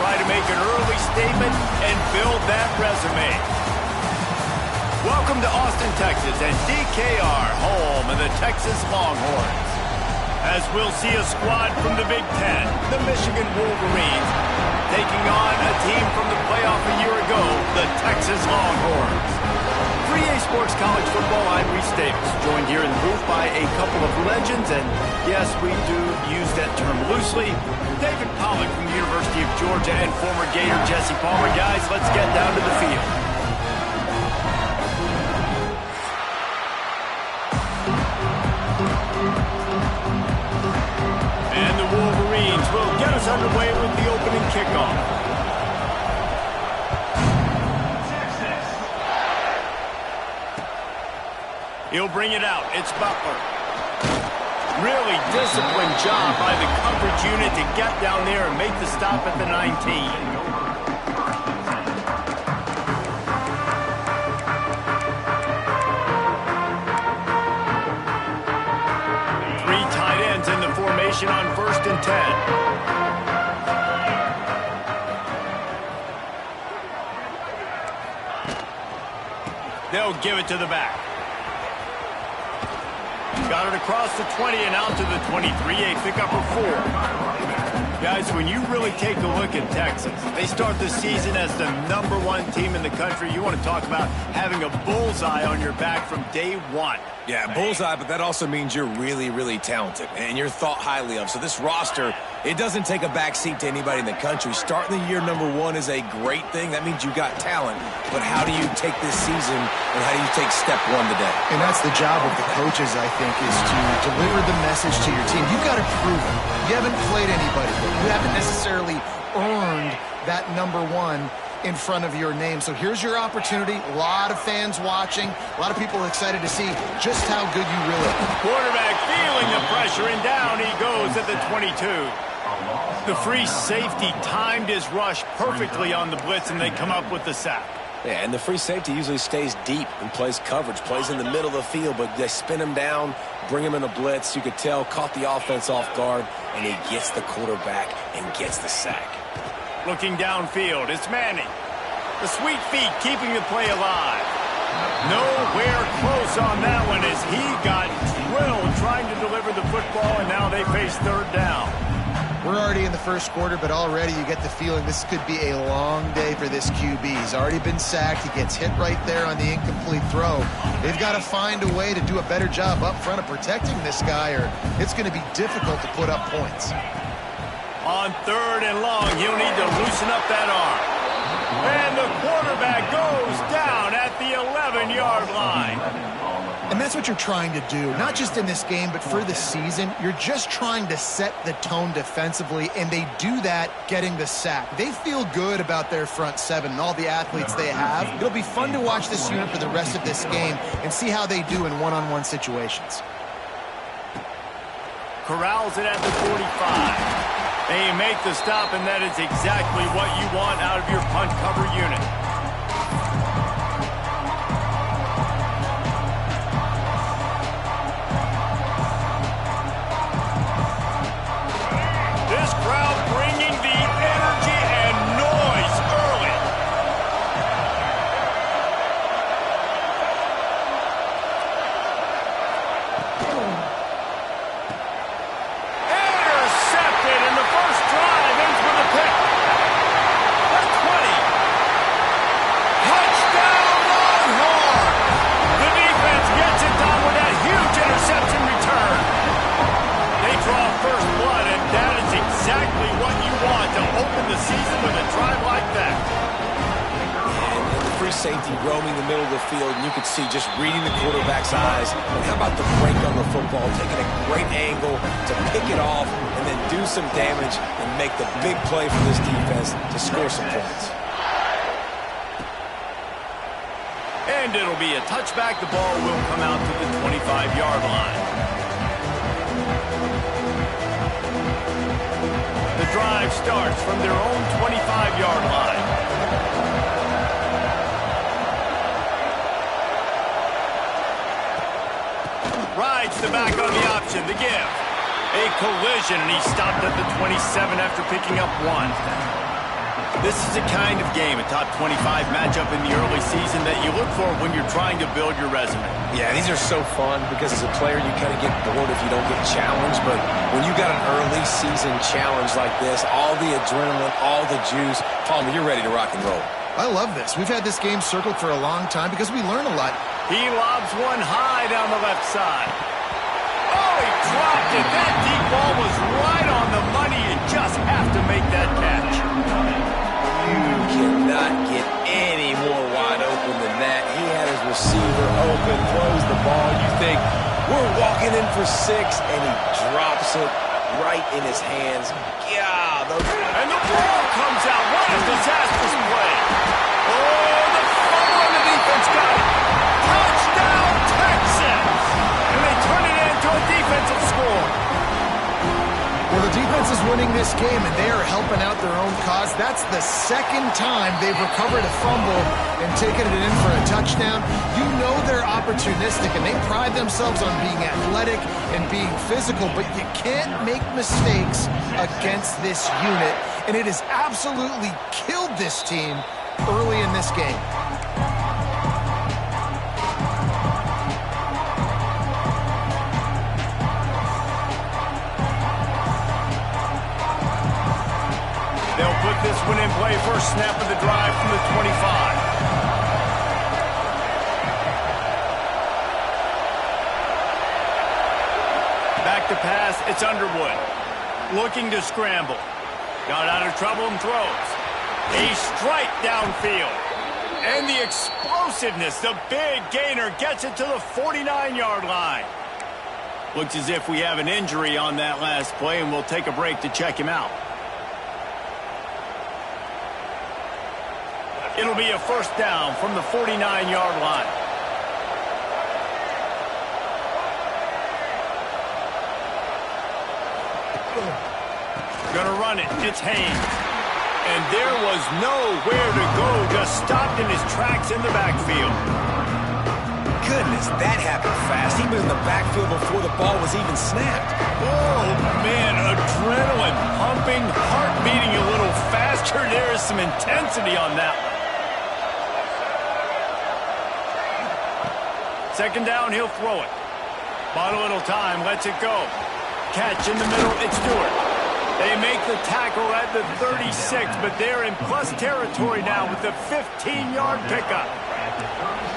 try to make an early statement and build that resume. Welcome to Austin, Texas, and DKR, home of the Texas Longhorns. As we'll see a squad from the Big Ten, the Michigan Wolverines, taking on a team from the playoff a year ago, the Texas Longhorns. For EA Sports College Football, I'm Reese Davis, joined here in the booth by a couple of legends, and yes, we do use that term loosely. David Pollack from the University of Georgia and former Gator Jesse Palmer. Guys, let's get down to the field. And the Wolverines will get us underway with the opening kickoff. He'll bring it out. It's Butler. Really disciplined job by the coverage unit to get down there and make the stop at the 19. Three tight ends in the formation on 1st and 10. They'll give it to the back. Got it across the 20 and out to the 23, a pickup of 4. Guys, when you really take a look at Texas, they start the season as the #1 team in the country. You want to talk about having a bullseye on your back from day one. Yeah, bullseye, but that also means you're really, really talented, and you're thought highly of. So this roster, it doesn't take a backseat to anybody in the country. Starting the year #1 is a great thing. That means you got talent. But how do you take this season, and how do you take step one today? And that's the job of the coaches, I think, is to deliver the message to your team. You've got to prove it. You haven't played anybody. You haven't necessarily earned that #1 in front of your name. So here's your opportunity. A lot of fans watching. A lot of people excited to see just how good you really are. Quarterback feeling the pressure, and down he goes at the 22. The free safety timed his rush perfectly on the blitz, and they come up with the sack. Yeah, and the free safety usually stays deep and plays coverage, plays in the middle of the field, but they spin him down, bring him in a blitz. You could tell, caught the offense off guard, and he gets the quarterback and gets the sack. Looking downfield, it's Manning. The sweet feet keeping the play alive. Nowhere close on that one as he got drilled trying to deliver the football, and now they face 3rd down. We're already in the first quarter, but already you get the feeling this could be a long day for this QB. He's already been sacked. He gets hit right there on the incomplete throw. They've got to find a way to do a better job up front of protecting this guy, or it's going to be difficult to put up points. On 3rd and long, he'll need to loosen up that arm. And the quarterback goes down at the 11-yard line. And that's what you're trying to do, not just in this game, but for the season. You're just trying to set the tone defensively, and they do that getting the sack. They feel good about their front 7 and all the athletes they have. It'll be fun to watch this unit for the rest of this game and see how they do in one-on-one situations. Corrals it at the 45. They make the stop, and that is exactly what you want out of your punt cover unit. This crowd bringing the energy and noise early. Intercepted, and the first drive ends with a pick. The 20. Touchdown Longhorns. The defense gets it done with that huge interception return. They draw first blood, and that is exactly what you want to open the season with a drive like that. And the free safety roaming the middle of the field, and you could see just reading the quarterback's eyes. And how about the break on the football, taking a great angle to pick it off and then do some damage and make the big play for this defense to score some points. And it'll be a touchback. The ball will come out to the 25-yard line. The drive starts from their own 25-yard line. Rides the back on the option, the give. A collision, and he stopped at the 27 after picking up 1. This is the kind of game, a top 25 matchup in the early season, that you look for when you're trying to build your resume. Yeah, these are so fun because as a player, you kind of get bored if you don't get challenged. But when you got an early season challenge like this, all the adrenaline, all the juice, Palmer, you're ready to rock and roll. I love this. We've had this game circled for a long time because we learn a lot. He lobs one high down the left side. Oh, he dropped it. That deep ball was right on the money. You just have to make that catch. You cannot get any more wide open than that. He had his receiver open, throws the ball. You think, we're walking in for 6, and he drops it right in his hands. Yeah, and the ball comes out. What a disastrous play. Oh, the fumble on the defense got it. Touchdown, Texans! And they turn it into a defensive score. Well, the defense is winning this game, and they are helping out their own cause. That's the second time they've recovered a fumble and taken it in for a touchdown. You know they're opportunistic, and they pride themselves on being athletic and being physical, but you can't make mistakes against this unit, and it has absolutely killed this team early in this game. They'll put this one in play. First snap of the drive from the 25. Back to pass, it's Underwood. Looking to scramble. Got out of trouble and throws. A strike downfield. And the explosiveness, the big gainer, gets it to the 49-yard line. Looks as if we have an injury on that last play, and we'll take a break to check him out. It'll be a first down from the 49-yard line. Gonna run it. It's Haynes. And there was nowhere to go. Just stopped in his tracks in the backfield. Goodness, that happened fast. He was in the backfield before the ball was even snapped. Oh, man, adrenaline pumping, heart beating a little faster. There is some intensity on that one. Second down, he'll throw it. Bought a little time, lets it go. Catch in the middle, it's Stewart. They make the tackle at the 36, but they're in plus territory now with the 15-yard pickup.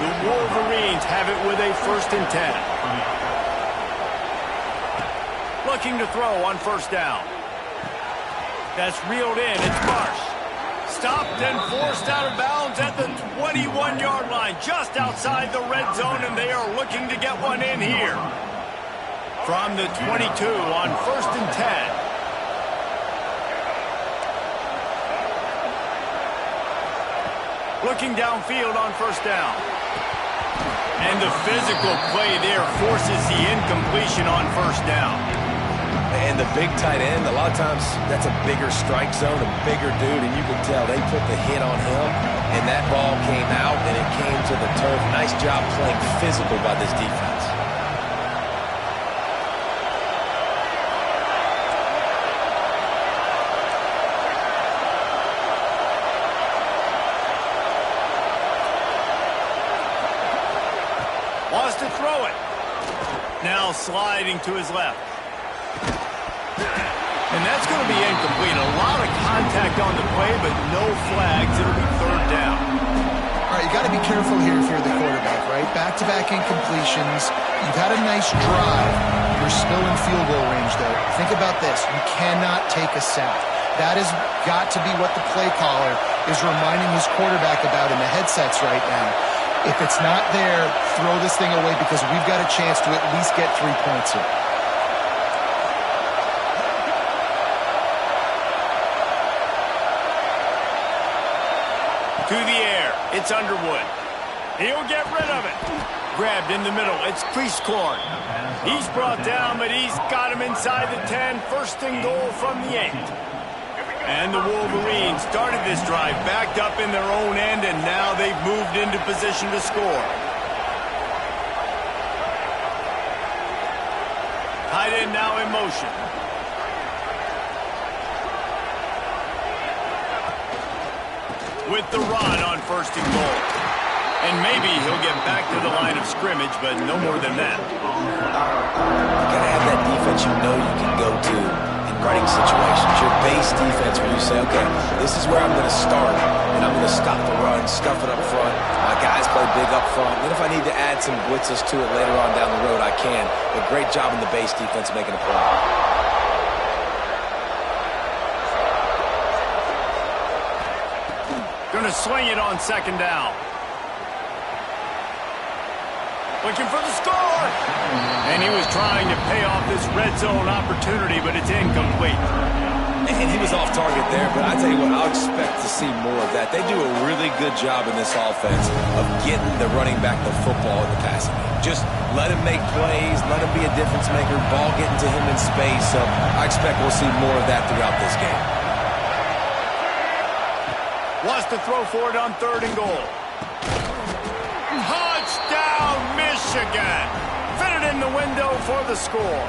The Wolverines have it with a 1st and 10. Looking to throw on first down. That's reeled in, it's Marsh. Stopped and forced out of bounds at the 21-yard line, just outside the red zone, and they are looking to get one in here. From the 22 on 1st and 10. Looking downfield on first down. And the physical play there forces the incompletion on first down. And the big tight end, a lot of times that's a bigger strike zone, a bigger dude, and you can tell they put the hit on him, and that ball came out, and it came to the turf. Nice job playing physical by this defense. Wants to throw it. Now sliding to his left. And that's going to be incomplete. A lot of contact on the play, but no flags. It'll be third down. All right, you got to be careful here if you're the quarterback, right? Back-to-back incompletions. You've had a nice drive. You're still in field goal range, though. Think about this. You cannot take a sack. That has got to be what the play caller is reminding his quarterback about in the headsets right now. If it's not there, throw this thing away because we've got a chance to at least get 3 points here. To the air, it's Underwood. He'll get rid of it. Grabbed in the middle, it's Priestcorn. He's brought down, but he's got him inside the 10. First and goal from the 8. And the Wolverines started this drive backed up in their own end, and now they've moved into position to score. Tight end now in motion. with the run on 1st and goal. And maybe he'll get back to the line of scrimmage, but no more than that. You got to have that defense you know you can go to in running situations. Your base defense where you say, okay, this is where I'm going to start, and I'm going to stop the run, stuff it up front. My guys play big up front. Then if I need to add some blitzes to it later on down the road, I can. But great job in the base defense making a play. Going to swing it on 2nd down. Looking for the score! And he was trying to pay off this red zone opportunity, but it's incomplete. And he was off target there, but I tell you what, I'll expect to see more of that. They do a really good job in this offense of getting the running back the football in the passing game. Just let him make plays, let him be a difference maker, ball getting to him in space. So I expect we'll see more of that throughout this game. Wants to throw for it on 3rd and goal. Touchdown, Michigan! Fit it in the window for the score.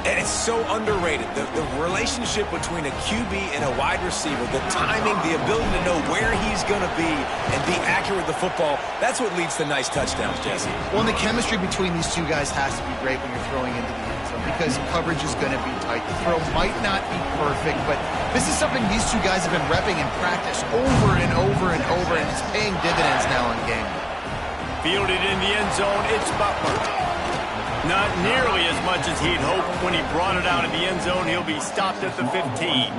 And it's so underrated. The relationship between a QB and a wide receiver, the timing, the ability to know where he's going to be and be accurate with the football, that's what leads to nice touchdowns, Jesse. Well, and the chemistry between these two guys has to be great when you're throwing into the end zone because coverage is going to be tight. The throw might not be perfect, but this is something these two guys have been repping in practice over and over and over, and it's paying dividends now in game. Fielded in the end zone, it's Butler. Not nearly as much as he'd hoped when he brought it out of the end zone. He'll be stopped at the 15.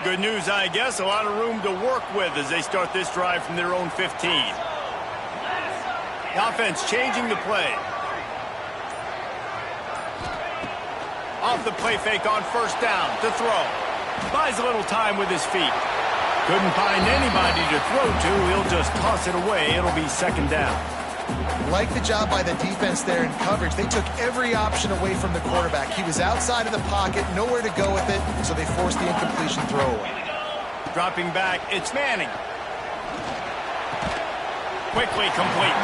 Good news, I guess. A lot of room to work with as they start this drive from their own 15. The offense changing the play. Off the play fake on 1st down to throw. Buys a little time with his feet. Couldn't find anybody to throw to. He'll just toss it away. It'll be 2nd down. Like the job by the defense there in coverage. They took every option away from the quarterback. He was outside of the pocket, nowhere to go with it, so they forced the incompletion throwaway. Dropping back, it's Manning. Quickly complete.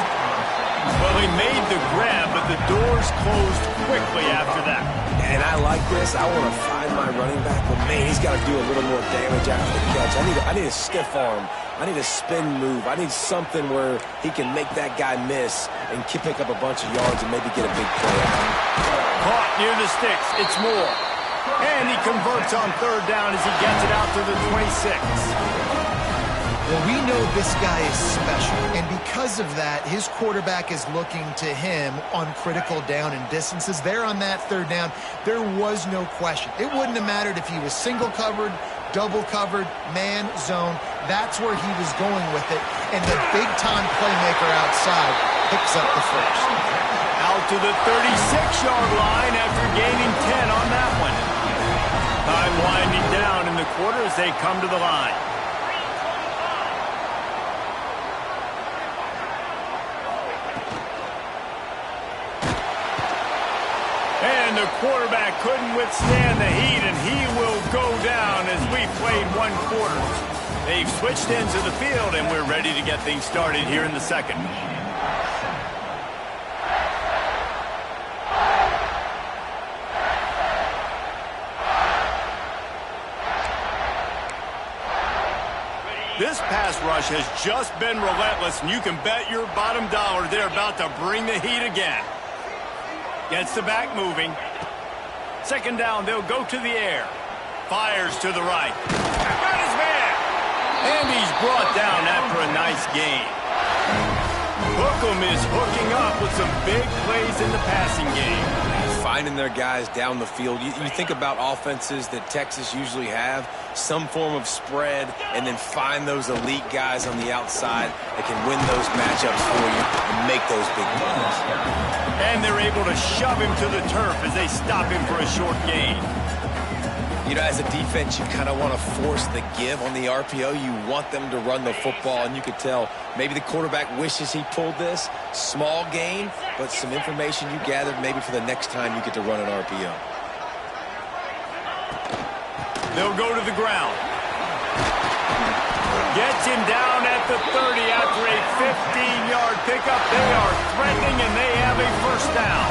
Well, he made the grab, but the doors closed quickly after that. And I like this. I want to find my running back, but man, he's got to do a little more damage after the catch. I need a stiff arm. I need a spin move. I need something where he can make that guy miss and pick up a bunch of yards and maybe get a big play out. Caught near the sticks. It's Moore. And he converts on 3rd down as he gets it out to the 26. Well, we know this guy is special, and because of that, his quarterback is looking to him on critical down and distances. There on that 3rd down, there was no question. It wouldn't have mattered if he was single covered, double covered, man, zone. That's where he was going with it, and the big-time playmaker outside picks up the first. Out to the 36-yard line after gaining 10 on that one. Time winding down in the quarter as they come to the line. And the quarterback couldn't withstand the heat, and he will go down as we played 1 quarter. They've switched into the field, and we're ready to get things started here in the 2nd. This pass rush has just been relentless, and you can bet your bottom dollar they're about to bring the heat again. Gets the back moving. 2nd down, they'll go to the air. Fires to the right. Got his man. And he's brought down after a nice gain. Hookem is hooking up with some big plays in the passing game. Finding their guys down the field. You think about offenses that Texas usually have, some form of spread, and then find those elite guys on the outside that can win those matchups for you and make those big plays. And they're able to shove him to the turf as they stop him for a short gain. You know, as a defense, you kind of want to force the give on the RPO. You want them to run the football, and you could tell maybe the quarterback wishes he pulled this. Small gain, but some information you gathered maybe for the next time you get to run an RPO. They'll go to the ground. Gets him down at the 30 after a 15-yard pickup. They are threatening, and they have a 1st down.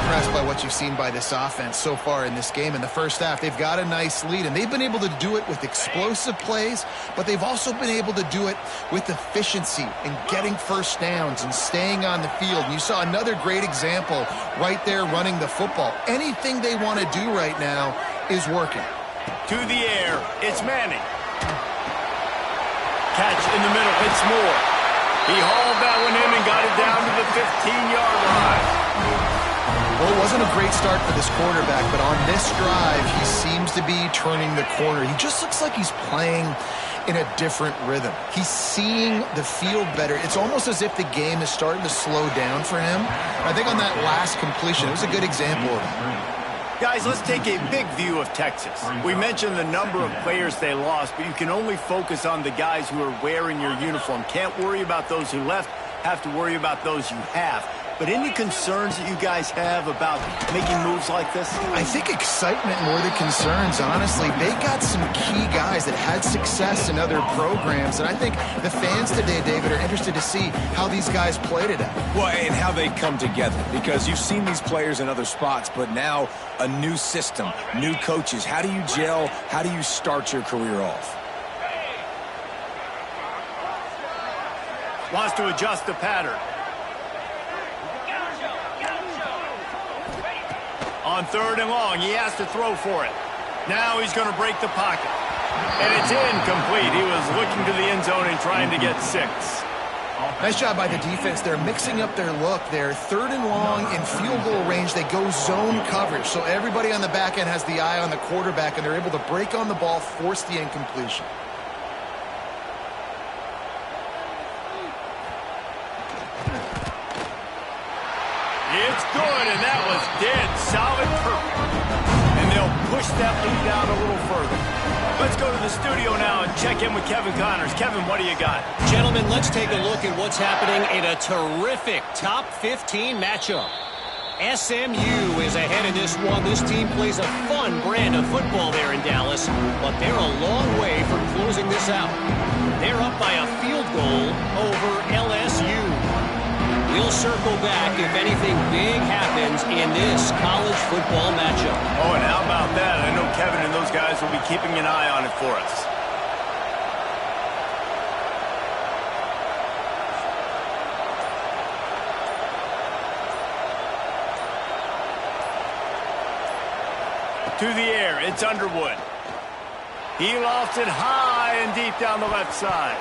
impressed by what you've seen by this offense so far in this game. In the first half, they've got a nice lead, and they've been able to do it with explosive plays, but they've also been able to do it with efficiency and getting first downs and staying on the field. And you saw another great example right there running the football. Anything they want to do right now is working. To the air, it's Manning. Catch in the middle, it's Moore. He hauled that one in and got it down to the 15-yard line. Well, it wasn't a great start for this quarterback, but on this drive, he seems to be turning the corner. He just looks like he's playing in a different rhythm. He's seeing the field better. It's almost as if the game is starting to slow down for him. I think on that last completion, it was a good example of it. Guys, let's take a big view of Texas. We mentioned the number of players they lost, but you can only focus on the guys who are wearing your uniform. Can't worry about those who left, have to worry about those you have. But any concerns that you guys have about making moves like this? I think excitement more than concerns, honestly. They got some key guys that had success in other programs, and I think the fans today, David, are interested to see how these guys play today. Well, and how they come together, because you've seen these players in other spots, but now a new system, new coaches. How do you gel? How do you start your career off? Wants to adjust the pattern. On 3rd and long, he has to throw for it. Now he's going to break the pocket. And it's incomplete. He was looking to the end zone and trying to get 6. Nice job by the defense. They're mixing up their look. They're 3rd and long in field goal range. They go zone coverage. So everybody on the back end has the eye on the quarterback, and they're able to break on the ball, force the incompletion. It's good, and that was dead solid perfect. And they'll push that lead out a little further. Let's go to the studio now and check in with Kevin Connors. Kevin, what do you got? Gentlemen, let's take a look at what's happening in a terrific top 15 matchup. SMU is ahead in this one. This team plays a fun brand of football there in Dallas, but they're a long way from closing this out. They're up by a field goal over LSU. We'll circle back if anything big happens in this college football matchup. Oh, and how about that? I know Kevin and those guys will be keeping an eye on it for us. To the air, it's Underwood. He lofts it high and deep down the left side.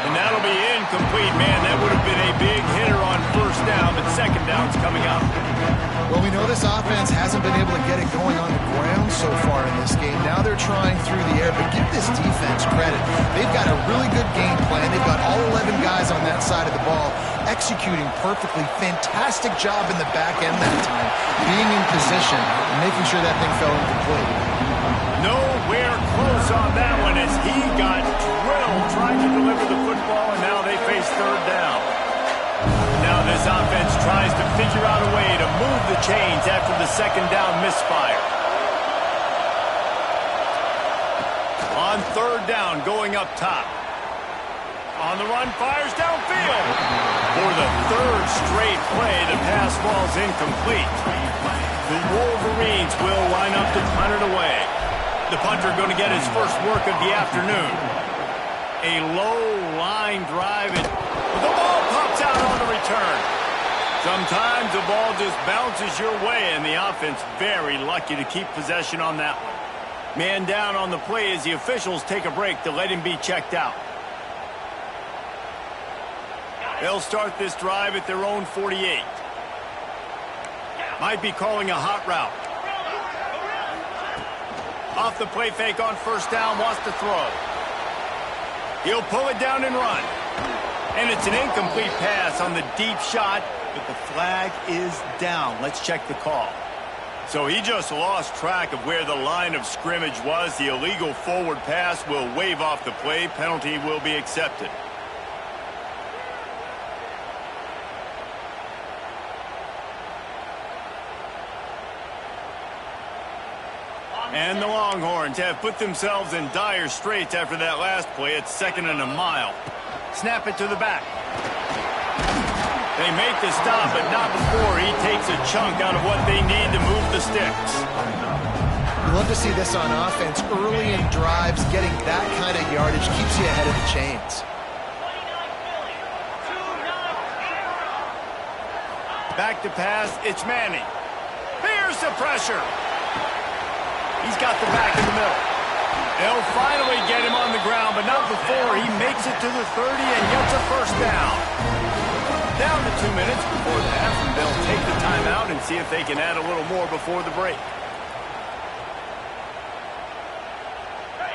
And that'll be incomplete, man. That would have been a big hitter on 1st down, but 2nd down's coming up. Well, we know this offense hasn't been able to get it going on the ground so far in this game. Now they're trying through the air, but give this defense credit. They've got a really good game plan. They've got all 11 guys on that side of the ball executing perfectly. Fantastic job in the back end that time, being in position and making sure that thing fell incomplete. Nowhere close on that one as he got drilled trying to deliver the football, and now they face 3rd down. Now this offense tries to figure out a way to move the chains after the 2nd down misfire. On 3rd down, going up top. On the run, fires downfield. For the 3rd straight play, the pass falls incomplete. The Wolverines will line up to punt it away. The punter going to get his first work of the afternoon. A low line drive, and the ball pops out on the return. Sometimes the ball just bounces your way, and the offense very lucky to keep possession on that one. Man down on the play as the officials take a break to let him be checked out. They'll start this drive at their own 48. Might be calling a hot route. Off the play fake on 1st down, wants to throw. He'll pull it down and run. And it's an incomplete pass on the deep shot, but the flag is down. Let's check the call. So he just lost track of where the line of scrimmage was. The illegal forward pass will wave off the play. Penalty will be accepted. And the Longhorns have put themselves in dire straits after that last play. It's 2nd and a mile. Snap it to the back. They make the stop, but not before he takes a chunk out of what they need to move the sticks. You love to see this on offense. Early in drives, getting that kind of yardage keeps you ahead of the chains. Back to pass, it's Manning. Here's the pressure. He's got the back in the middle. They'll finally get him on the ground, but not before he makes it to the 30 and gets a first down. Down to 2 minutes before the half, and they'll take the timeout and see if they can add a little more before the break.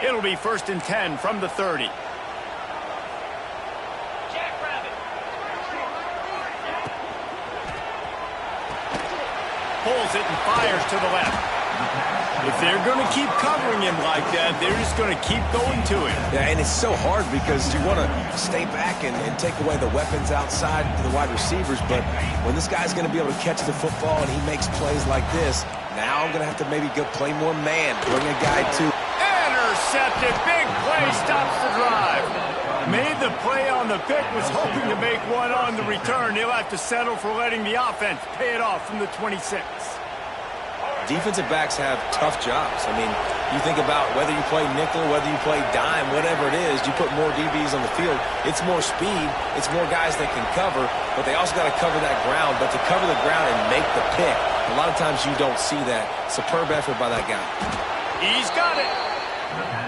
It'll be 1st and 10 from the 30. Pulls it and fires to the left. If they're going to keep covering him like that, they're just going to keep going to him. Yeah, and it's so hard because you want to stay back and take away the weapons outside the wide receivers, but when this guy's going to be able to catch the football and he makes plays like this, now I'm going to have to maybe go play more man, bring a guy to. Intercepted. Big play stops the drive. Made the play on the pick, was hoping to make one on the return. He'll have to settle for letting the offense pay it off from the 26. Defensive backs have tough jobs. I mean, you think about whether you play nickel, whether you play dime, whatever it is, you put more DBs on the field. It's more speed. It's more guys that can cover, but they also got to cover that ground. But to cover the ground and make the pick, a lot of times you don't see that. Superb effort by that guy. He's got it.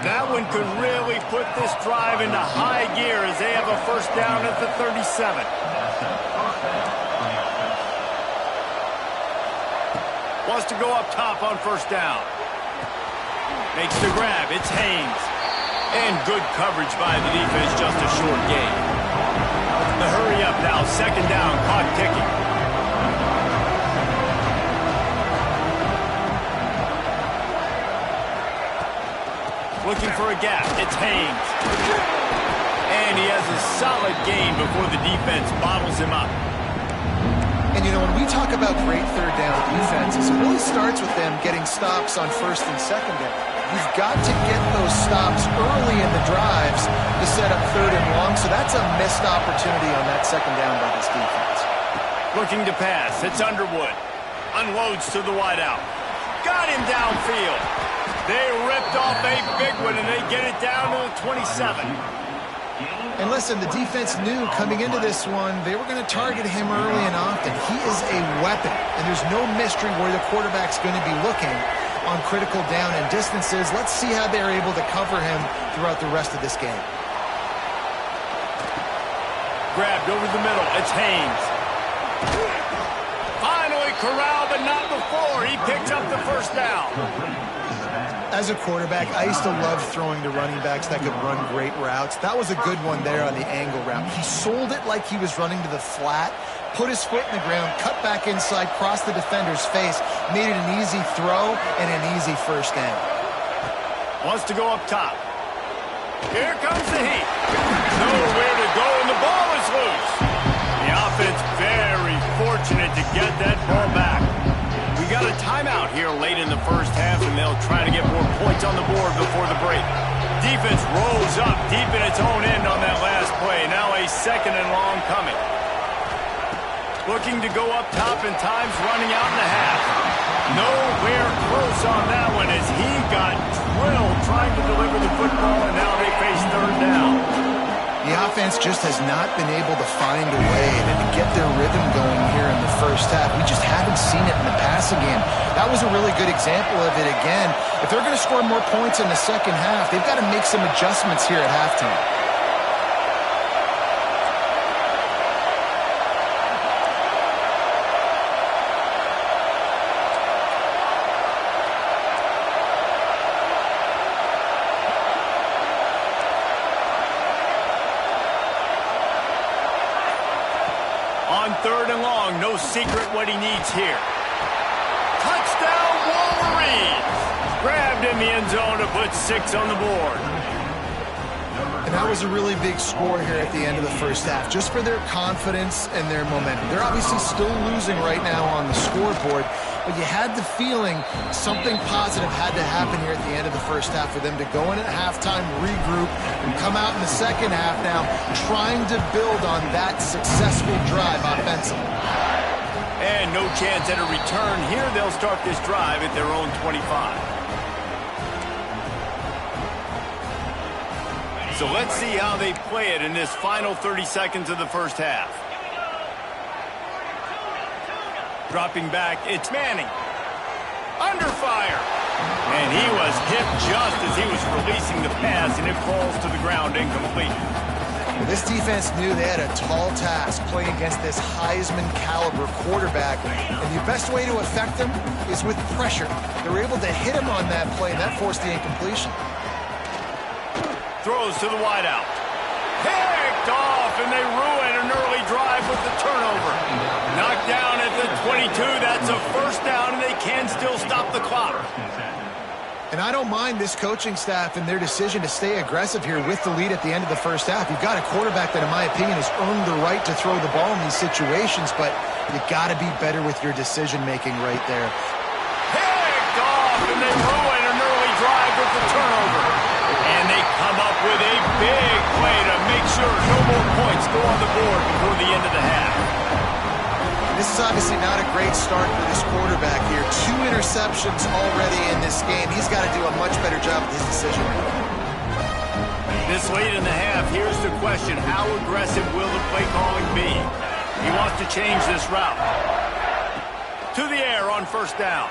That one could really put this drive into high gear as they have a first down at the 37. Wants to go up top on first down. Makes the grab. It's Haynes. And good coverage by the defense, just a short gain. The hurry up now. 2nd down, clock ticking. Looking for a gap. It's Haynes. And he has a solid gain before the defense bottles him up. And, you know, when we talk about great third down defenses, it really starts with them getting stops on 1st and 2nd down. You've got to get those stops early in the drives to set up 3rd and long, so that's a missed opportunity on that 2nd down by this defense. Looking to pass. It's Underwood. Unloads to the wideout. Got him downfield. They ripped off a big one, and they get it down to the 27. And listen, the defense knew coming into this one, they were going to target him early and often. He is a weapon, and there's no mystery where the quarterback's going to be looking on critical down and distances. Let's see how they're able to cover him throughout the rest of this game. Grabbed over the middle. It's Haynes. Finally corralled, but not before. He picks up the first down. As a quarterback, I used to love throwing to running backs that could run great routes. That was a good one there on the angle route. He sold it like he was running to the flat, put his foot in the ground, cut back inside, crossed the defender's face, made it an easy throw and an easy first down. Wants to go up top. Here comes the heat. Nowhere to go, and the ball is loose. The offense very fortunate to get that ball back. We got a timeout here late in the first half, and they'll try to get more points on the board before the break. Defense rolls up deep in its own end on that last play. Now a 2nd and long coming. Looking to go up top, and time's running out in the half. Nowhere close on that one as he got drilled trying to deliver the football, and now they face 3rd down. The offense just has not been able to find a way to get their rhythm going here in the first half. We just haven't seen it in the passing game. That was a really good example of it again. If they're going to score more points in the second half, they've got to make some adjustments here at halftime. On 3rd and long, no secret what he needs here. Touchdown, Wolverines! Grabbed in the end zone to put 6 on the board. And that was a really big score here at the end of the first half, just for their confidence and their momentum. They're obviously still losing right now on the scoreboard, but you had the feeling something positive had to happen here at the end of the first half for them to go in at halftime, regroup, and come out in the second half now trying to build on that successful drive offensively. chance at a return here. They'll start this drive at their own 25. So let's see how they play it in this final 30 seconds of the first half. Dropping back, it's Manning. Under fire. And he was hit just as he was releasing the pass, and it falls to the ground incomplete. Well, this defense knew they had a tall task playing against this Heisman-caliber quarterback, and the best way to affect him is with pressure. They were able to hit him on that play, and that forced the incompletion. Throws to the wideout. Picked off, and they ruin an early drive with the turnover. Knocked down at the 22. That's a first down, and they can still stop the clock. And I don't mind this coaching staff and their decision to stay aggressive here with the lead at the end of the first half. You've got a quarterback that, in my opinion, has earned the right to throw the ball in these situations, but you got to be better with your decision-making right there. Picked off, and they ruin an early drive with the turnover. And they come up with a big play to make sure no more points go on the board before the end of the half. This is obviously not a great start for this quarterback here. 2 interceptions already in this game. He's got to do a much better job with his decision. This late in the half, here's the question. How aggressive will the play calling be? He wants to change this route. To the air on first down.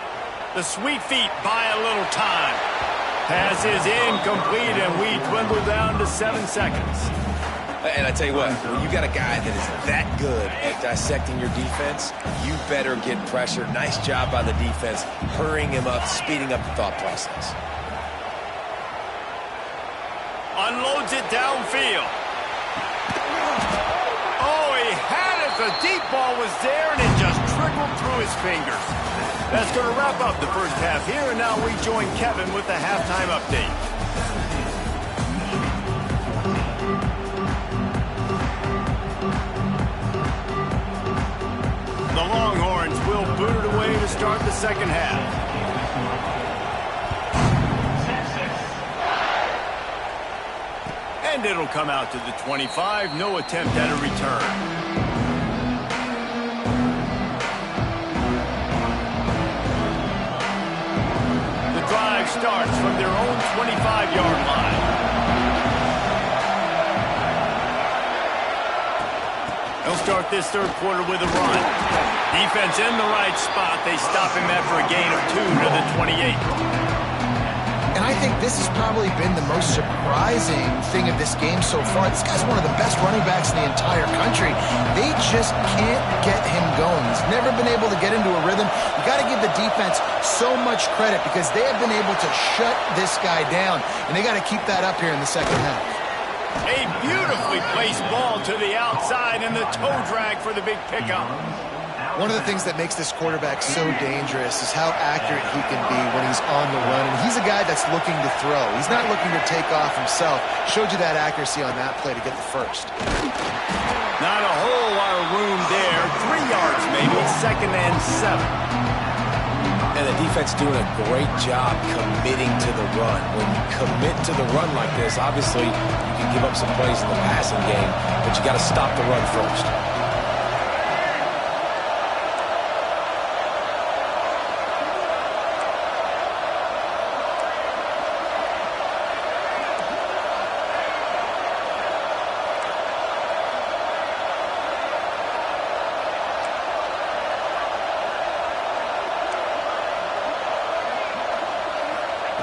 The sweet feet buy a little time. Pass is incomplete, and we dwindle down to 7 seconds. And I tell you what, when you got a guy that is that good at dissecting your defense, you better get pressure. Nice job by the defense, hurrying him up, speeding up the thought process. Unloads it downfield. Oh, he had it. The deep ball was there, and it just trickled through his fingers. That's going to wrap up the first half here, and now we join Kevin with the halftime update. The Longhorns will boot it away to start the second half. And it'll come out to the 25. No attempt at a return. Drive starts from their own 25-yard line. They'll start this third quarter with a run. Defense in the right spot. They stop him after a gain of 2 to the 28. And I think this has probably been the most surprising thing of this game so far. This guy's one of the best running backs in the entire country. They just can't get him going. He's never been able to get into a rhythm. You got to give the defense so much credit because they have been able to shut this guy down, and they got to keep that up here in the second half. A beautifully placed ball to the outside, and the toe drag for the big pickup. One of the things that makes this quarterback so dangerous is how accurate he can be when he's on the run. And he's a guy that's looking to throw. He's not looking to take off himself. Showed you that accuracy on that play to get the first. Not a whole lot of room there. 3 yards maybe, 2nd and 7. And the defense doing a great job committing to the run. When you commit to the run like this, obviously you can give up some plays in the passing game, but you got to stop the run first.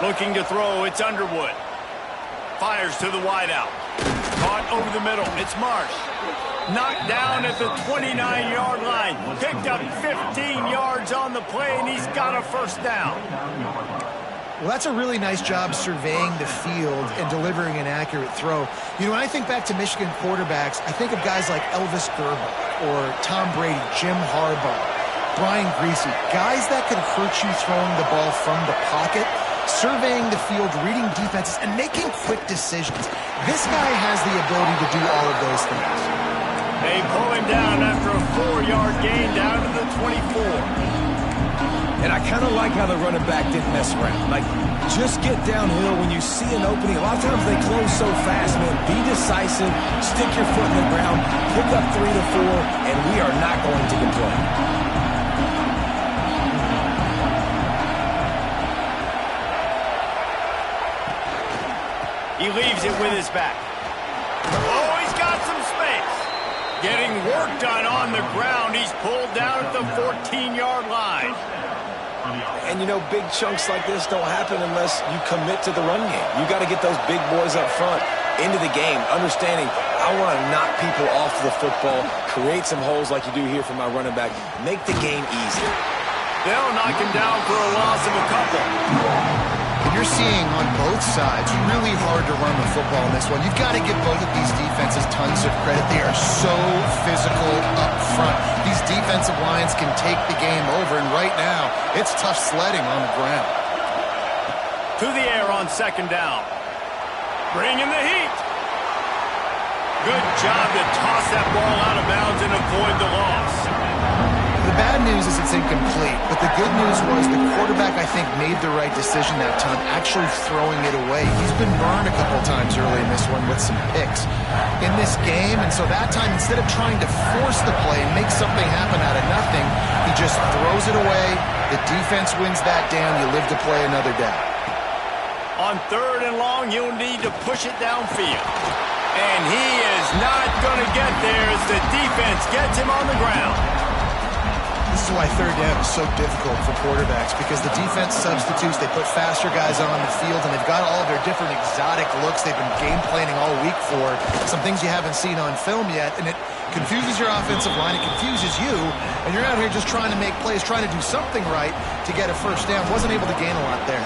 Looking to throw, it's Underwood. Fires to the wideout. Caught over the middle, it's Marsh. Knocked down at the 29-yard line. Picked up 15 yards on the play, and he's got a first down. Well, that's a really nice job surveying the field and delivering an accurate throw. You know, when I think back to Michigan quarterbacks, I think of guys like Elvis Gerber or Tom Brady, Jim Harbaugh, Brian Griese, guys that could hurt you throwing the ball from the pocket, surveying the field, reading defenses, and making quick decisions. This guy has the ability to do all of those things. They pull him down after a 4-yard gain down to the 24. And I kind of like how the running back didn't mess around. Like, just get downhill when you see an opening. A lot of times they close so fast, man. Be decisive, stick your foot in the ground, pick up 3 to 4, and we are not going to complain. He leaves it with his back. Oh, he's got some space. Getting work done on the ground. He's pulled down at the 14-yard line. And, you know, big chunks like this don't happen unless you commit to the run game. You got to get those big boys up front into the game, understanding I want to knock people off the football, create some holes like you do here for my running back, make the game easy. They'll knock him down for a loss of a couple. And you're seeing on both sides, really hard to run the football in this one. You've got to give both of these defenses tons of credit. They are so physical up front. These defensive lines can take the game over, and right now, it's tough sledding on the ground. To the air on second down. Bring in the heat. Good job to toss that ball out of bounds and avoid the loss. The bad news is it's incomplete, but the good news was the quarterback, I think, made the right decision that time, actually throwing it away. He's been burned a couple times early in this one with some picks in this game, and so that time, instead of trying to force the play and make something happen out of nothing, he just throws it away. The defense wins that down. You live to play another day. On third and long, you'll need to push it downfield. And he is not going to get there as the defense gets him on the ground. This is why third down is so difficult for quarterbacks, because the defense substitutes, they put faster guys on the field, and they've got all their different exotic looks they've been game planning all week for, some things you haven't seen on film yet, and it confuses your offensive line, it confuses you, and you're out here just trying to make plays, trying to do something right to get a first down. Wasn't able to gain a lot there.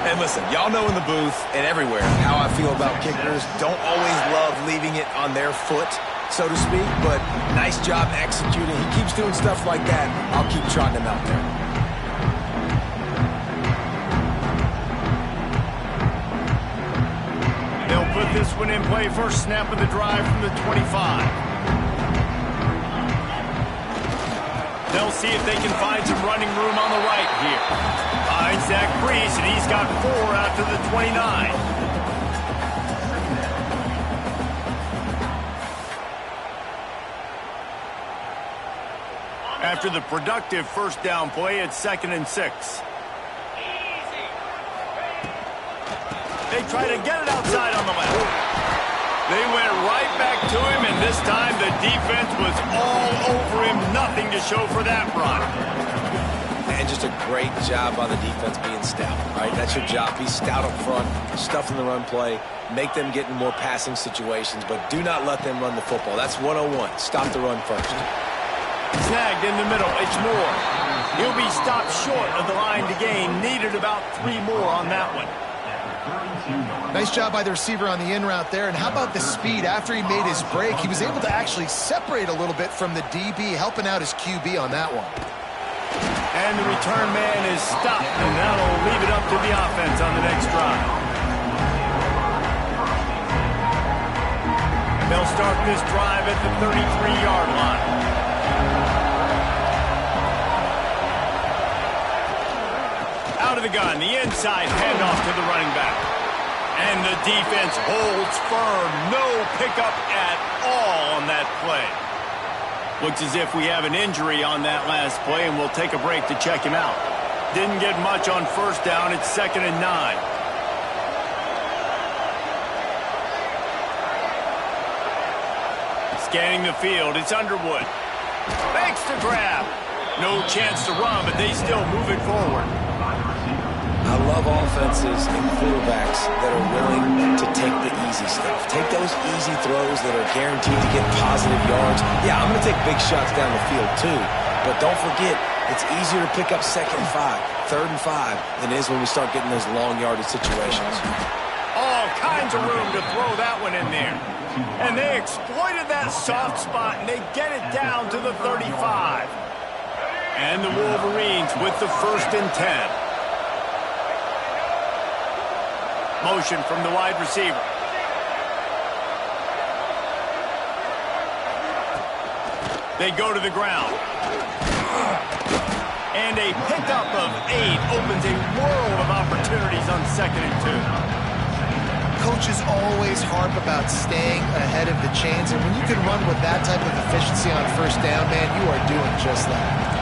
And listen, y'all know in the booth and everywhere how I feel about kickers. Don't always love leaving it on their foot, so to speak, but nice job executing. He keeps doing stuff like that. I'll keep trotting him out there. They'll put this one in play. First snap of the drive from the 25. They'll see if they can find some running room on the right here. Finds that crease, and he's got 4 out to the 29. After the productive first down play, it's 2nd and 6. They try to get it outside on the left. They went right back to him, and this time the defense was all over him. Nothing to show for that run. And just a great job by the defense being stout, right? That's your job. Be stout up front, stuff in the run play, make them get in more passing situations, but do not let them run the football. That's 101. Stop the run first. Snagged in the middle. It's Moore. He'll be stopped short of the line to gain. Needed about 3 more on that one. Nice job by the receiver on the in route there. And how about the speed? After he made his break, he was able to actually separate a little bit from the DB, helping out his QB on that one. And the return man is stopped, and that'll leave it up to the offense on the next drive. They'll start this drive at the 33-yard line. Out of the gun, the inside handoff to the running back. And the defense holds firm. No pickup at all on that play. Looks as if we have an injury on that last play, and we'll take a break to check him out. Didn't get much on first down. It's 2nd and 9. Scanning the field, it's Underwood. Makes the grab. No chance to run, but they still move it forward. I love offenses and quarterbacks that are willing to take the easy stuff. Take those easy throws that are guaranteed to get positive yards. Yeah, I'm going to take big shots down the field too, but don't forget, it's easier to pick up 2nd and 5, 3rd and 5 than it is when we start getting those long yardage situations. All kinds of room to throw that one in there. And they exploited that soft spot, and they get it down to the 35. And the Wolverines with the 1st and 10. Motion from the wide receiver. They go to the ground. And a pickup of 8 opens a world of opportunities on 2nd and 2. Coaches always harp about staying ahead of the chains, and when you can run with that type of efficiency on first down, man, you are doing just that.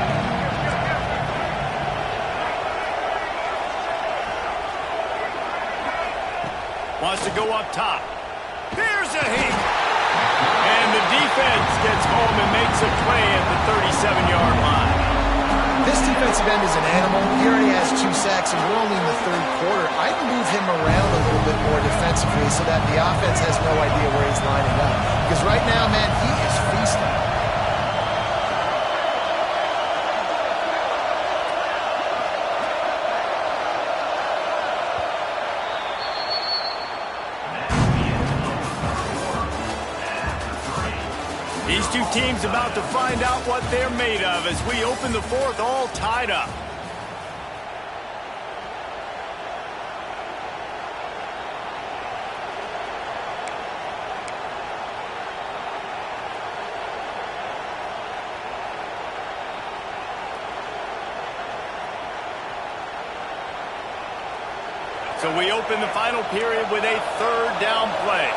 Wants to go up top. Here's a hit. And the defense gets home and makes a play at the 37-yard line. This defensive end is an animal. He already has 2 sacks, and we're only in the 3rd quarter. I'd move him around a little bit more defensively so that the offense has no idea where he's lining up. Because right now, man, he is feasting. These two teams about to find out what they're made of as we open the 4th all tied up. So we open the final period with a 3rd down play.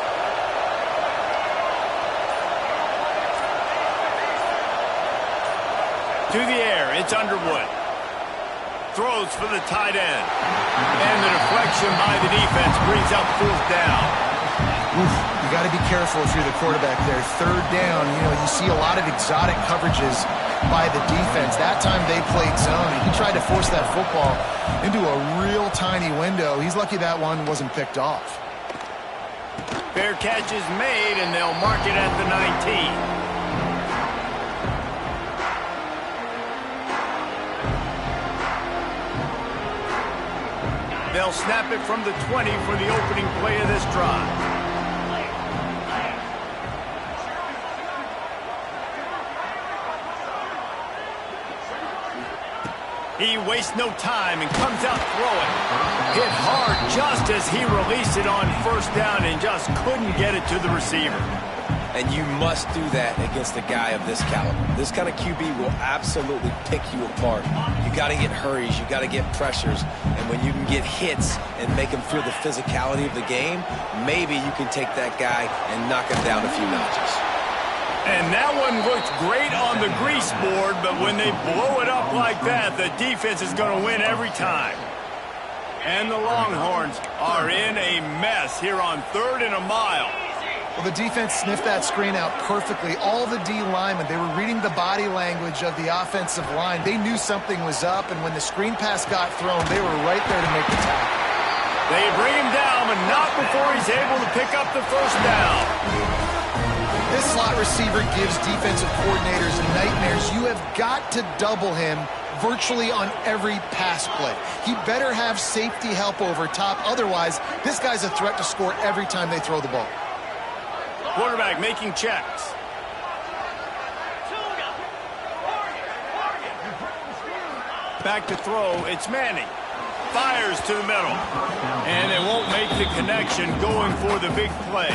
To the air, it's Underwood. Throws for the tight end. And the deflection by the defense brings up 4th down. Oof, you got to be careful if you're the quarterback there. 3rd down, you see a lot of exotic coverages by the defense. That time they played zone, and he tried to force that football into a real tiny window. He's lucky that one wasn't picked off. Fair catch is made, and they'll mark it at the 19. They'll snap it from the 20 for the opening play of this drive. He wastes no time and comes out throwing. Hit hard just as he released it on 1st down and just couldn't get it to the receiver. And you must do that against a guy of this caliber. This kind of QB will absolutely pick you apart. You got to get hurries. You got to get pressures. And when you can get hits and make him feel the physicality of the game, maybe you can take that guy and knock him down a few notches. And that one looked great on the grease board, but when they blow it up like that, the defense is going to win every time. And the Longhorns are in a mess here on 3rd and a mile. Well, the defense sniffed that screen out perfectly. All the D linemen, they were reading the body language of the offensive line. They knew something was up, and when the screen pass got thrown, they were right there to make the tackle. They bring him down, but not before he's able to pick up the 1st down. This slot receiver gives defensive coordinators nightmares. You have got to double him virtually on every pass play. He better have safety help over top. Otherwise, this guy's a threat to score every time they throw the ball. Quarterback making checks. Back to throw, it's Manning. Fires to the middle. And it won't make the connection going for the big play.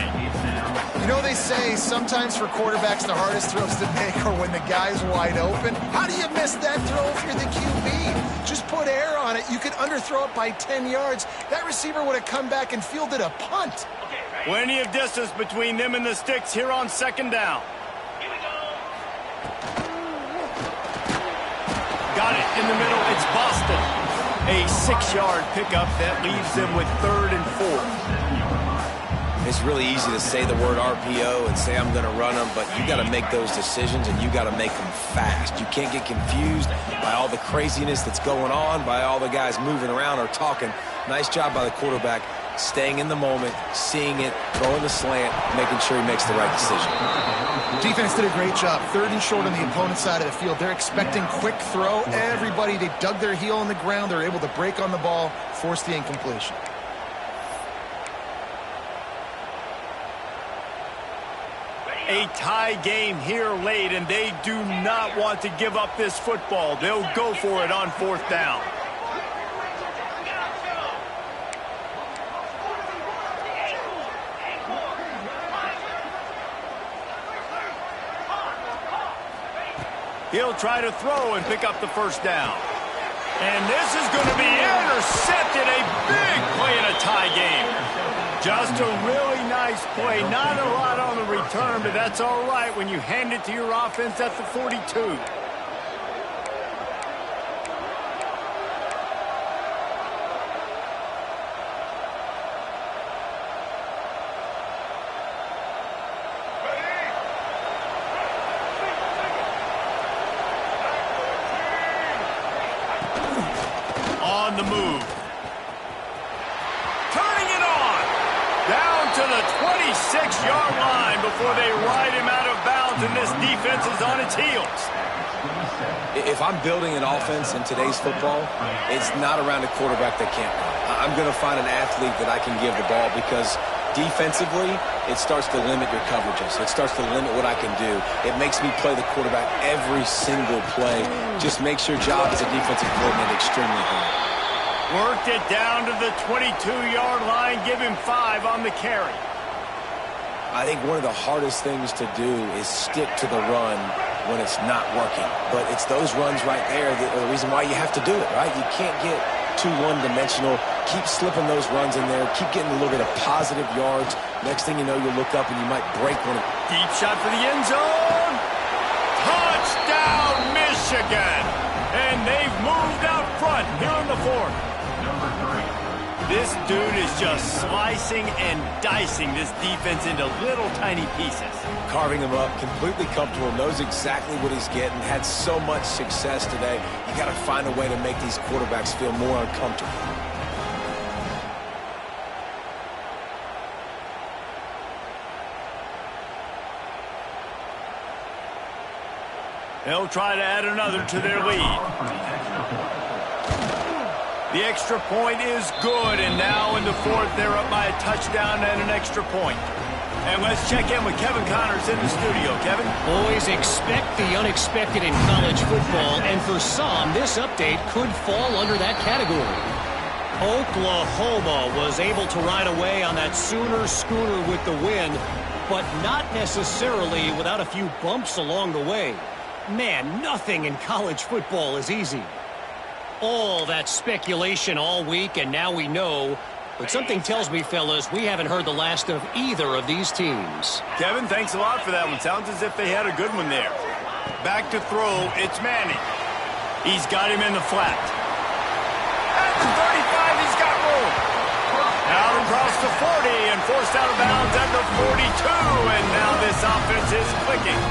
They say sometimes for quarterbacks the hardest throws to make are when the guy's wide open. How do you miss that throw if you're the QB? Just put air on it. You could underthrow it by 10 yards. That receiver would have come back and fielded a punt. Plenty of distance between them and the sticks here on 2nd down. Got it in the middle. It's Boston. A 6-yard pickup that leaves them with 3rd and 4. It's really easy to say the word RPO and say I'm going to run them, but you got to make those decisions and you got to make them fast. You can't get confused by all the craziness that's going on, by all the guys moving around or talking. Nice job by the quarterback, staying in the moment, seeing it, throwing the slant, making sure he makes the right decision. Defense did a great job. 3rd and short on the opponent's side of the field. They're expecting quick throw. Everybody, they dug their heel in the ground. They're able to break on the ball, force the incompletion. A tie game here late, and they do not want to give up this football. They'll go for it on 4th down. He'll try to throw and pick up the 1st down. And this is going to be intercepted. A big play in a tie game. Just a really nice play. Not a lot on the return, but that's all right when you hand it to your offense at the 42. the move. Turning it on. Down to the 26-yard line before they ride him out of bounds, and this defense is on its heels. If I'm building an offense in today's football, it's not around a quarterback that can't run. I'm going to find an athlete that I can give the ball because defensively, it starts to limit your coverages. It starts to limit what I can do. It makes me play the quarterback every single play. Just makes your job as a defensive coordinator extremely hard. Worked it down to the 22-yard line. Give him 5 on the carry. I think one of the hardest things to do is stick to the run when it's not working. But it's those runs right there that are the reason why you have to do it, right? You can't get too one-dimensional. Keep slipping those runs in there. Keep getting a little bit of positive yards. Next thing you know, you'll look up and you might break one. Deep shot for the end zone. Touchdown, Michigan. And they've moved out front here in the fourth. This dude is just slicing and dicing this defense into little tiny pieces. Carving him up, completely comfortable, knows exactly what he's getting, had so much success today. You got to find a way to make these quarterbacks feel more uncomfortable. They'll try to add another to their lead. The extra point is good, and now in the fourth, they're up by a touchdown and an extra point. And let's check in with Kevin Connors in the studio. Kevin? Always expect the unexpected in college football, and for some, this update could fall under that category. Oklahoma was able to ride away on that Sooner schooner with the win, but not necessarily without a few bumps along the way. Man, nothing in college football is easy. All that speculation all week, and now we know. But something tells me, fellas, we haven't heard the last of either of these teams. Kevin, thanks a lot for that one. Sounds as if they had a good one there. Back to throw, it's Manning. He's got him in the flat. At the 35, he's got room. Out across the 40 and forced out of bounds at the 42. And now this offense is clicking.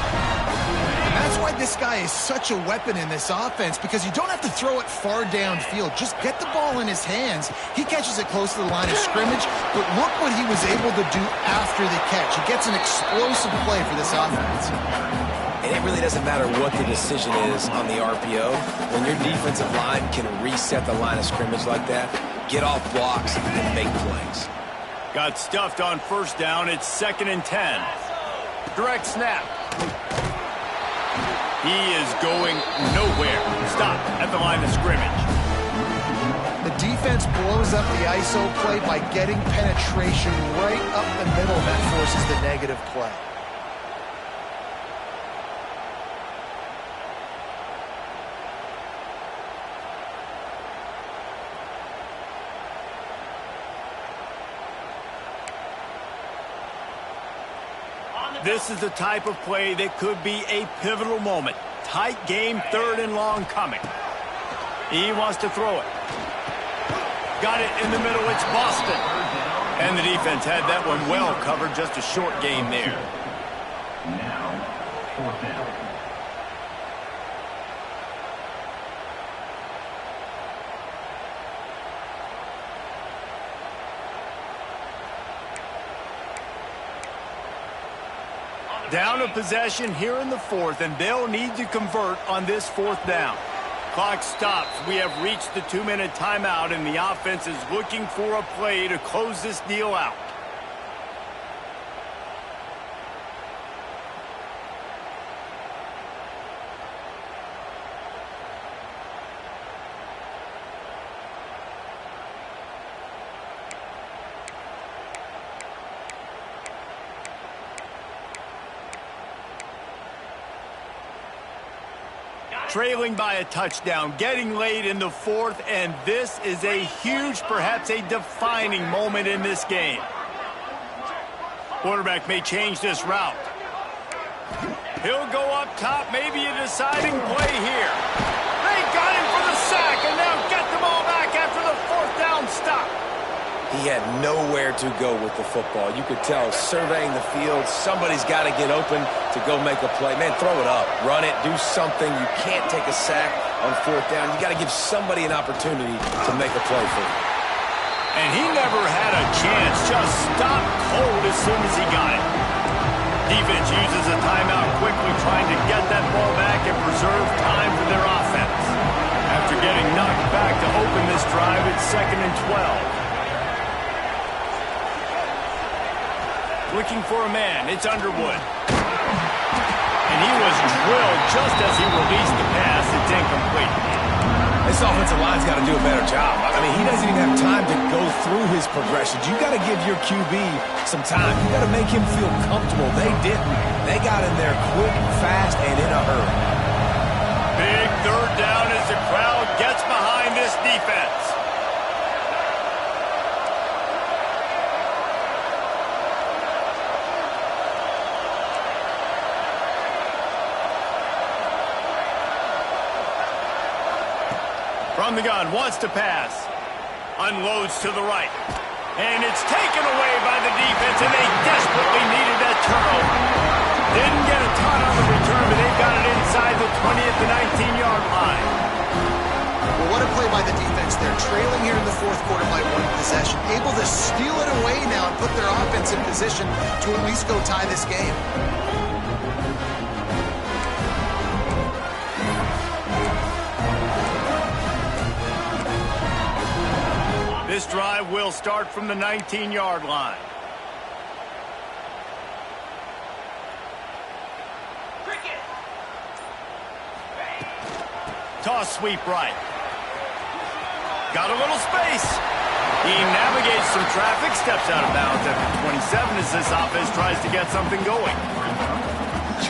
That's why this guy is such a weapon in this offense, because you don't have to throw it far downfield. Just get the ball in his hands. He catches it close to the line of scrimmage, but look what he was able to do after the catch. He gets an explosive play for this offense. And it really doesn't matter what the decision is on the RPO. When your defensive line can reset the line of scrimmage like that, get off blocks and make plays. Got stuffed on first down. It's 2nd and 10. Direct snap. He is going nowhere. Stop at the line of scrimmage. The defense blows up the ISO play by getting penetration right up the middle, and that forces the negative play. This is the type of play that could be a pivotal moment. Tight game, 3rd and long coming. He wants to throw it. Got it in the middle, it's Boston. And the defense had that one well covered, just a short gain there. Now, 4th down. Down a possession here in the fourth, and they'll need to convert on this 4th down. Clock stops. We have reached the 2-minute timeout, and the offense is looking for a play to close this deal out. Trailing by a touchdown, getting late in the 4th, and this is a huge, perhaps a defining moment in this game. Quarterback may change this route. He'll go up top, maybe a deciding play here. They got him for the sack, and now get the ball back after the 4th down stop. He He had nowhere to go with the football. You could tell, surveying the field, somebody's got to get open to go make a play. Man, throw it up, run it, do something. You can't take a sack on fourth down. You got to give somebody an opportunity to make a play for you. And he never had a chance, just stopped cold as soon as he got it. Defense uses a timeout quickly, trying to get that ball back and preserve time for their offense. After getting knocked back to open this drive, it's 2nd and 12. Looking for a man, it's Underwood. And he was drilled just as he released the pass. It's incomplete. This offensive line's got to do a better job. I mean, he doesn't even have time to go through his progressions. You got to give your QB some time. You got to make him feel comfortable. They didn't. They got in there quick, fast, and in a hurry. Big third down as the crowd gets behind this defense. From the gun, wants to pass. Unloads to the right. And it's taken away by the defense, and they desperately needed that turnover. Didn't get a ton on the return, but they've got it inside the 20 at the 19-yard line. Well, what a play by the defense. They're trailing here in the fourth quarter by 1 possession. Able to steal it away now and put their offense in position to at least go tie this game. This drive will start from the 19-yard line. Toss sweep right. Got a little space. He navigates some traffic, steps out of bounds at the 27 as this offense tries to get something going.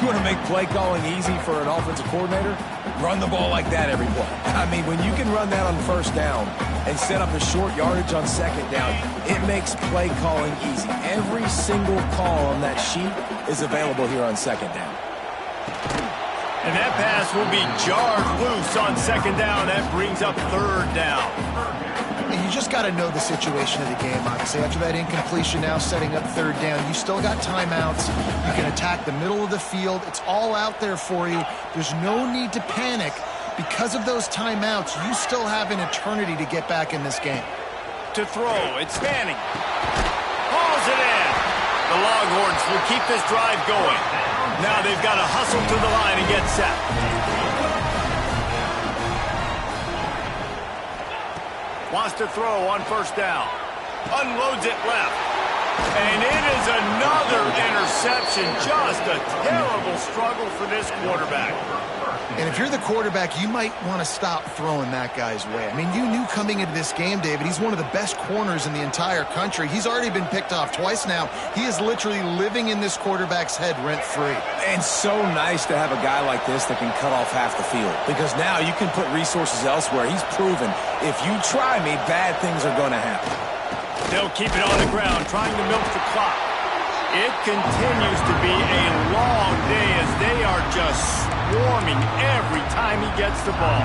You want to make play calling easy for an offensive coordinator? Run the ball like that every play. I mean, when you can run that on first down and set up a short yardage on second down, it makes play calling easy. Every single call on that sheet is available here on second down. And that pass will be jarred loose on second down. That brings up third down. And you just got to know the situation of the game, obviously. After that incompletion, now setting up third down, you still got timeouts. You can attack the middle of the field. It's all out there for you. There's no need to panic. Because of those timeouts, you still have an eternity to get back in this game. To throw, it's Manning. Hauls it in. The Longhorns will keep this drive going. Now they've got to hustle to the line and get set. Wants to throw on first down. Unloads it left. And it is another interception. Just a terrible struggle for this quarterback. And if you're the quarterback, you might want to stop throwing that guy's way. I mean, you knew coming into this game, David, he's one of the best corners in the entire country. He's already been picked off twice now. He is literally living in this quarterback's head rent-free. And so nice to have a guy like this that can cut off half the field. Because now you can put resources elsewhere. He's proven, if you try me, bad things are going to happen. They'll keep it on the ground, trying to milk the clock. It continues to be a long day as they are just swarming every time he gets the ball.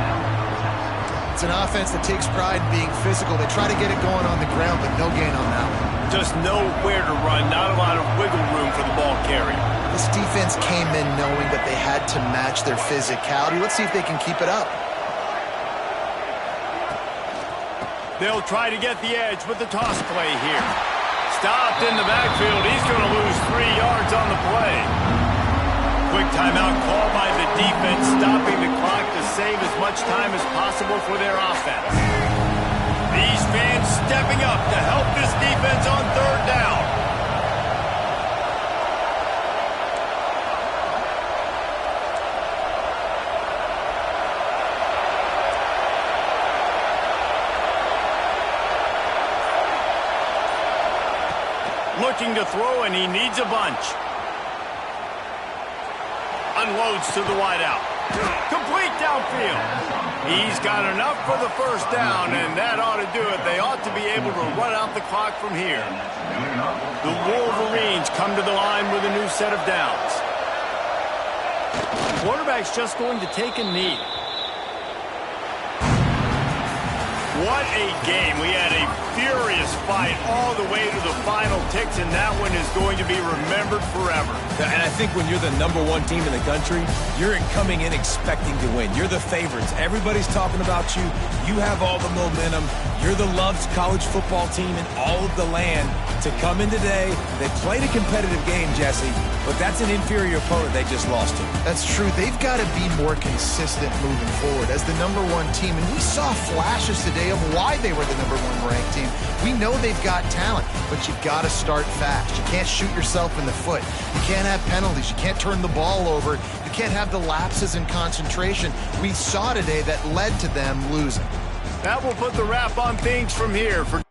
It's an offense that takes pride in being physical. They try to get it going on the ground, but no gain on that one. Just nowhere to run, not a lot of wiggle room for the ball carrier. This defense came in knowing that they had to match their physicality. Let's see if they can keep it up. They'll try to get the edge with the toss play here. Stopped in the backfield. He's going to lose 3 yards on the play. Quick timeout call by the defense, stopping the clock to save as much time as possible for their offense. These fans stepping up to help this defense on third down. Looking to throw, and he needs a bunch. Unloads to the wideout. Complete downfield. He's got enough for the first down, and that ought to do it. They ought to be able to run out the clock from here. The Wolverines come to the line with a new set of downs. The quarterback's just going to take a knee. What a game. We had a fierce furious fight all the way to the final ticks, and that one is going to be remembered forever. And I think when you're the #1 team in the country, you're coming in expecting to win. You're the favorites. Everybody's talking about you. You have all the momentum. You're the loved college football team in all of the land. To come in today, they played a competitive game, Jesse, but that's an inferior opponent they just lost to. That's true. They've got to be more consistent moving forward as the #1 team. And we saw flashes today of why they were the #1 ranked team. We know they've got talent, but you got to start fast. You can't shoot yourself in the foot. You can't have penalties. You can't turn the ball over. You can't have the lapses in concentration we saw today that led to them losing. That will put the wrap on things from here. For